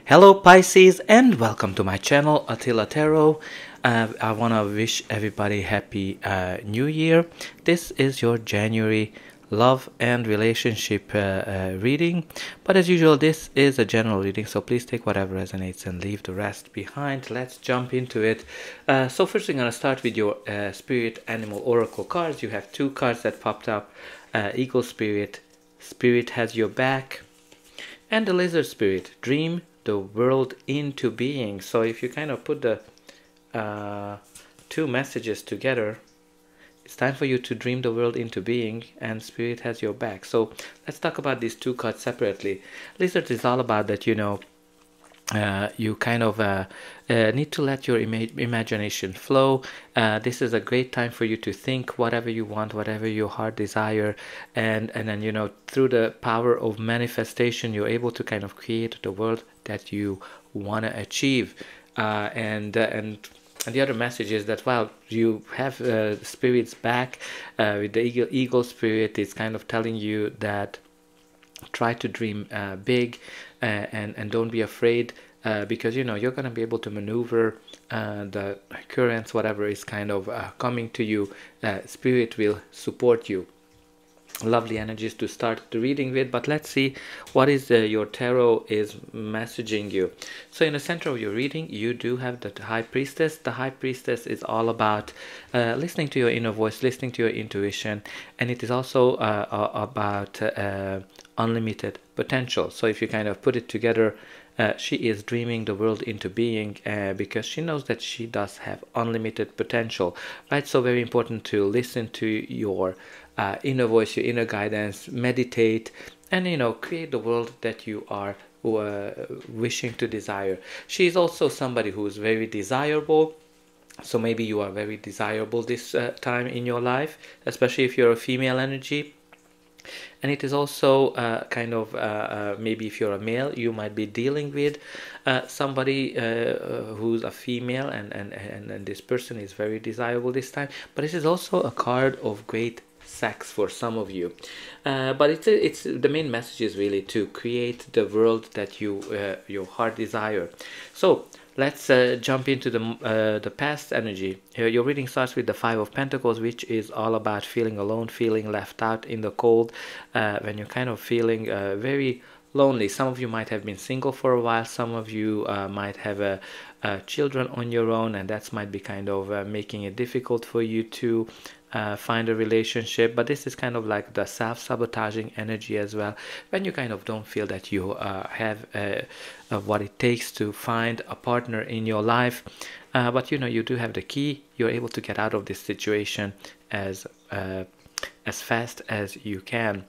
Hello Pisces and welcome to my channel Attila Tarot. I want to wish everybody happy new year. This is your January love and relationship reading, but as usual this is a general reading, so please take whatever resonates and leave the rest behind. Let's jump into it. So first we're going to start with your spirit animal oracle cards. You have two cards that popped up, Eagle Spirit, Spirit has your back, and the Lizard Spirit, dream the world into being. So if you kind of put the two messages together, it's time for you to dream the world into being, and Spirit has your back. So let's talk about these two cards separately. Lizard is all about that, you know, you kind of need to let your imagination flow. This is a great time for you to think whatever you want, whatever your heart desire, and then, you know, through the power of manifestation you're able to kind of create the world that you want to achieve. And the other message is that while you have Spirit's back, with the eagle Spirit, it's kind of telling you that try to dream big, and don't be afraid, because you know you're going to be able to maneuver the currents, whatever is kind of coming to you. Spirit will support you. Lovely energies to start the reading with, but let's see what is your tarot is messaging you. So in the center of your reading you do have the High Priestess. The High Priestess is all about listening to your inner voice, listening to your intuition, and it is also about unlimited potential. So if you kind of put it together, she is dreaming the world into being, because she knows that she does have unlimited potential, right? So very important to listen to your inner voice, your inner guidance, meditate, and you know, create the world that you are wishing to desire. She is also somebody who is very desirable. So maybe you are very desirable this time in your life, especially if you're a female energy. And it is also kind of maybe if you're a male, you might be dealing with somebody who's a female, and this person is very desirable this time. But this is also a card of great sex for some of you, but it's the main message is really to create the world that you your heart desire. So let's jump into the past energy. Your reading starts with the Five of Pentacles, which is all about feeling alone, feeling left out in the cold, when you're kind of feeling very lonely. Some of you might have been single for a while, some of you might have children on your own, and that might be kind of making it difficult for you to find a relationship. But this is kind of like the self-sabotaging energy as well, when you kind of don't feel that you have what it takes to find a partner in your life, but you know you do have the key. You're able to get out of this situation as fast as you can.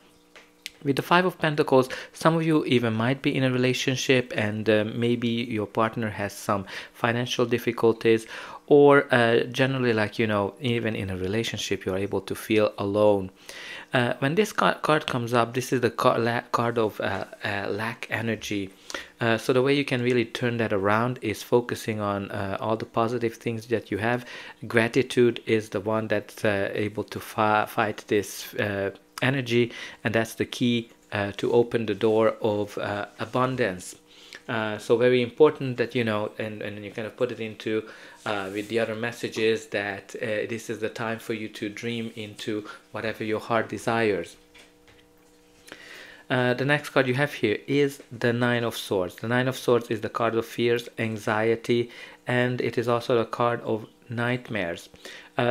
With the Five of Pentacles, some of you even might be in a relationship, and maybe your partner has some financial difficulties, or generally, like, you know, even in a relationship you're able to feel alone. When this card comes up, this is the card of lack energy. So the way you can really turn that around is focusing on all the positive things that you have. Gratitude is the one that's able to fight this energy, and that's the key to open the door of abundance. So very important that, you know, and you kind of put it into with the other messages, that this is the time for you to dream into whatever your heart desires. The next card you have here is the Nine of Swords. The Nine of Swords is the card of fears, anxiety, and it is also the card of nightmares.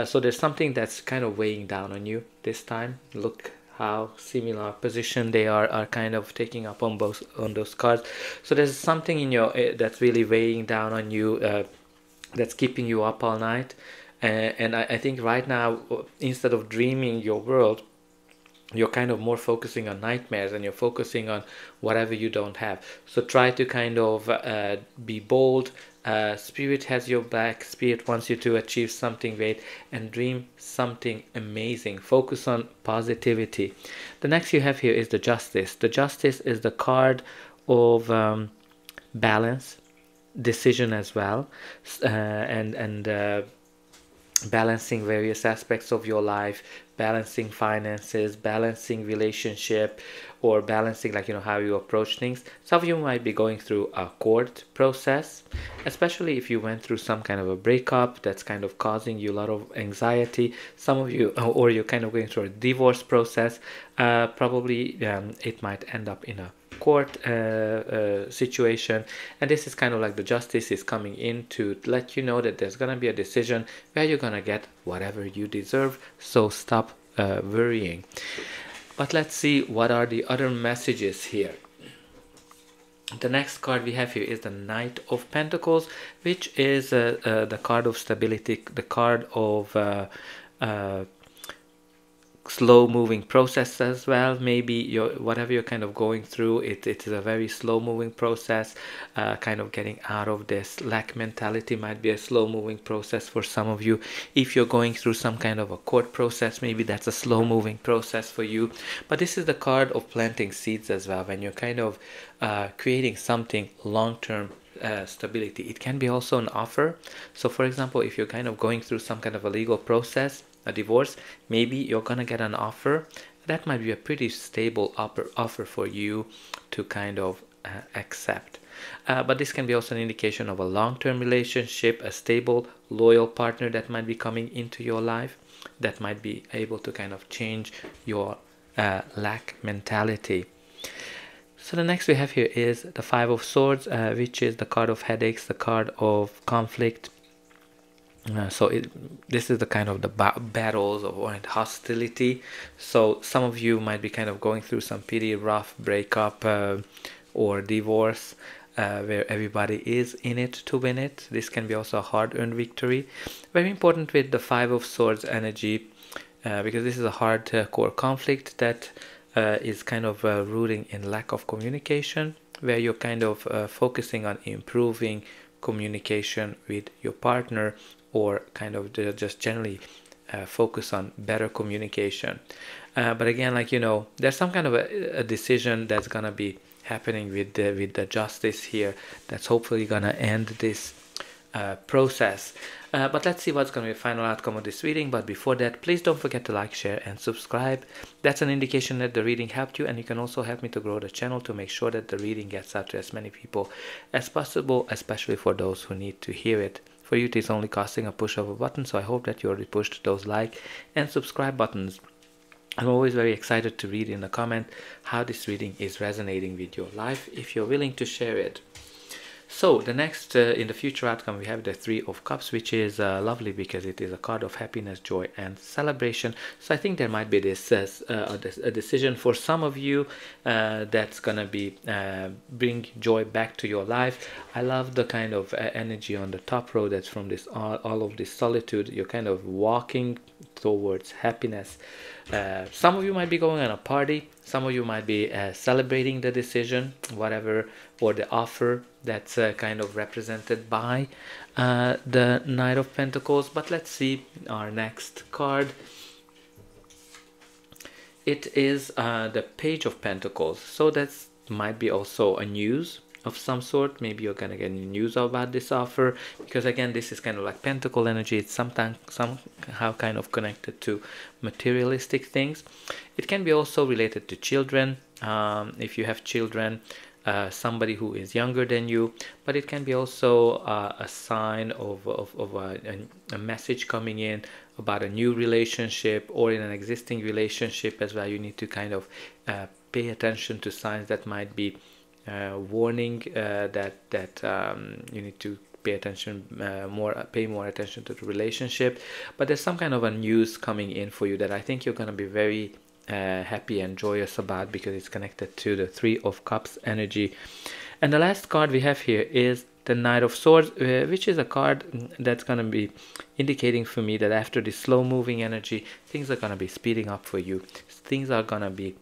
So there's something that's kind of weighing down on you this time. Look how similar position they are kind of taking up on both on those cards. So there's something in your that's really weighing down on you, that's keeping you up all night, and I think right now, instead of dreaming your world, you're kind of more focusing on nightmares, and you're focusing on whatever you don't have. So try to kind of be bold. Spirit has your back. Spirit wants you to achieve something great and dream something amazing. Focus on positivity. The next you have here is the Justice. The Justice is the card of balance, decision as well, and balancing various aspects of your life, balancing finances, balancing relationship, or balancing, like, how you approach things. Some of you might be going through a court process, especially if you went through some kind of a breakup that's kind of causing you a lot of anxiety. Some of you, or you're kind of going through a divorce process. Probably it might end up in a court situation, and this is kind of like the justice is coming in to let you know that there's gonna be a decision where you're gonna get whatever you deserve, so stop worrying. But let's see what are the other messages here. The next card we have here is the Knight of Pentacles, which is the card of stability, the card of slow moving process as well. Maybe whatever you're kind of going through, it is a very slow moving process. Kind of getting out of this lack mentality might be a slow moving process for some of you. If you're going through some kind of a court process, maybe that's a slow moving process for you. But this is the card of planting seeds as well, when you're kind of creating something long-term stability. It can be also an offer. So for example, if you're kind of going through some kind of a legal process, a divorce, maybe you're gonna get an offer that might be a pretty stable offer for you to kind of accept. But this can be also an indication of a long-term relationship, a stable, loyal partner that might be coming into your life, that might be able to kind of change your lack mentality. So the next we have here is the Five of Swords, which is the card of headaches, the card of conflict. This is the kind of the battles or hostility. So some of you might be kind of going through some pretty rough breakup or divorce, where everybody is in it to win it. This can be also a hard-earned victory. Very important with the Five of Swords energy, because this is a hardcore conflict that is kind of rooting in lack of communication, where you're kind of focusing on improving communication with your partner, or kind of just generally focus on better communication. But again, like, there's some kind of a decision that's gonna be happening with the justice here, that's hopefully gonna end this process. But let's see what's going to be the final outcome of this reading. But before that, please don't forget to like, share and subscribe. That's an indication that the reading helped you, and you can also help me to grow the channel to make sure that the reading gets out to as many people as possible, especially for those who need to hear it. For you, it is only costing a push of a button, so I hope that you already pushed those like and subscribe buttons. I'm always very excited to read in the comment how this reading is resonating with your life, if you're willing to share it. So the next in the future outcome, we have the Three of Cups, which is lovely because it is a card of happiness, joy and celebration. So I think there might be this a decision for some of you that's gonna be bring joy back to your life. I love the kind of energy on the top row that's from this all of this solitude. You're kind of walking towards happiness. Some of you might be going on a party, some of you might be celebrating the decision, whatever, or the offer that's kind of represented by the Knight of Pentacles. But let's see our next card. It is the Page of Pentacles. So that might be also a news of some sort. Maybe you're gonna get news about this offer, because again, this is kind of like pentacle energy. It's somehow kind of connected to materialistic things. It can be also related to children, if you have children, somebody who is younger than you, but it can be also a sign of a message coming in about a new relationship, or in an existing relationship as well. You need to kind of pay attention to signs that might be warning that you need to pay more attention to the relationship. But there's some kind of a news coming in for you that I think you're going to be very happy and joyous about, because it's connected to the Three of Cups energy. And the last card we have here is the Knight of Swords, which is a card that's going to be indicating for me that after this slow moving energy, things are going to be speeding up for you. Things are going to be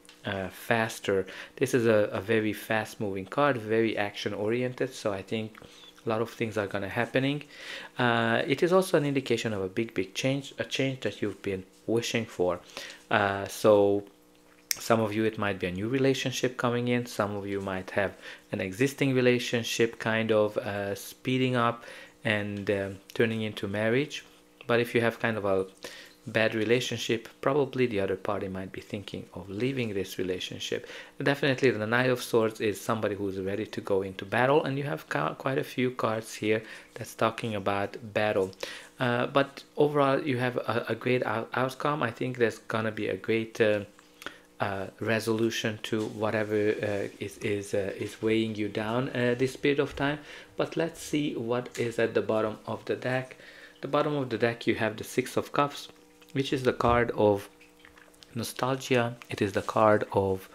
faster. This is a very fast moving card, very action oriented, so I think a lot of things are gonna happening. It is also an indication of a big change, a change that you've been wishing for. So some of you, it might be a new relationship coming in. Some of you might have an existing relationship kind of speeding up and turning into marriage. But if you have kind of a bad relationship, probably the other party might be thinking of leaving this relationship. Definitely the Knight of Swords is somebody who's ready to go into battle, and you have quite a few cards here that's talking about battle. But overall, you have a great outcome. I think there's gonna be a great resolution to whatever is weighing you down this period of time. But let's see what is at the bottom of the deck. The bottom of the deck, you have the Six of Cups, which is the card of nostalgia. It is the card of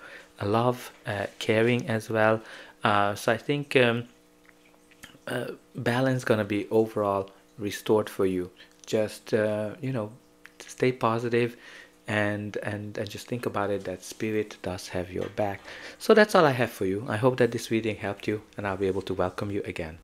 love, caring as well. So I think balance gonna be overall restored for you. Just stay positive, and just think about it, that spirit does have your back. So that's all I have for you. I hope that this reading helped you, and I'll be able to welcome you again.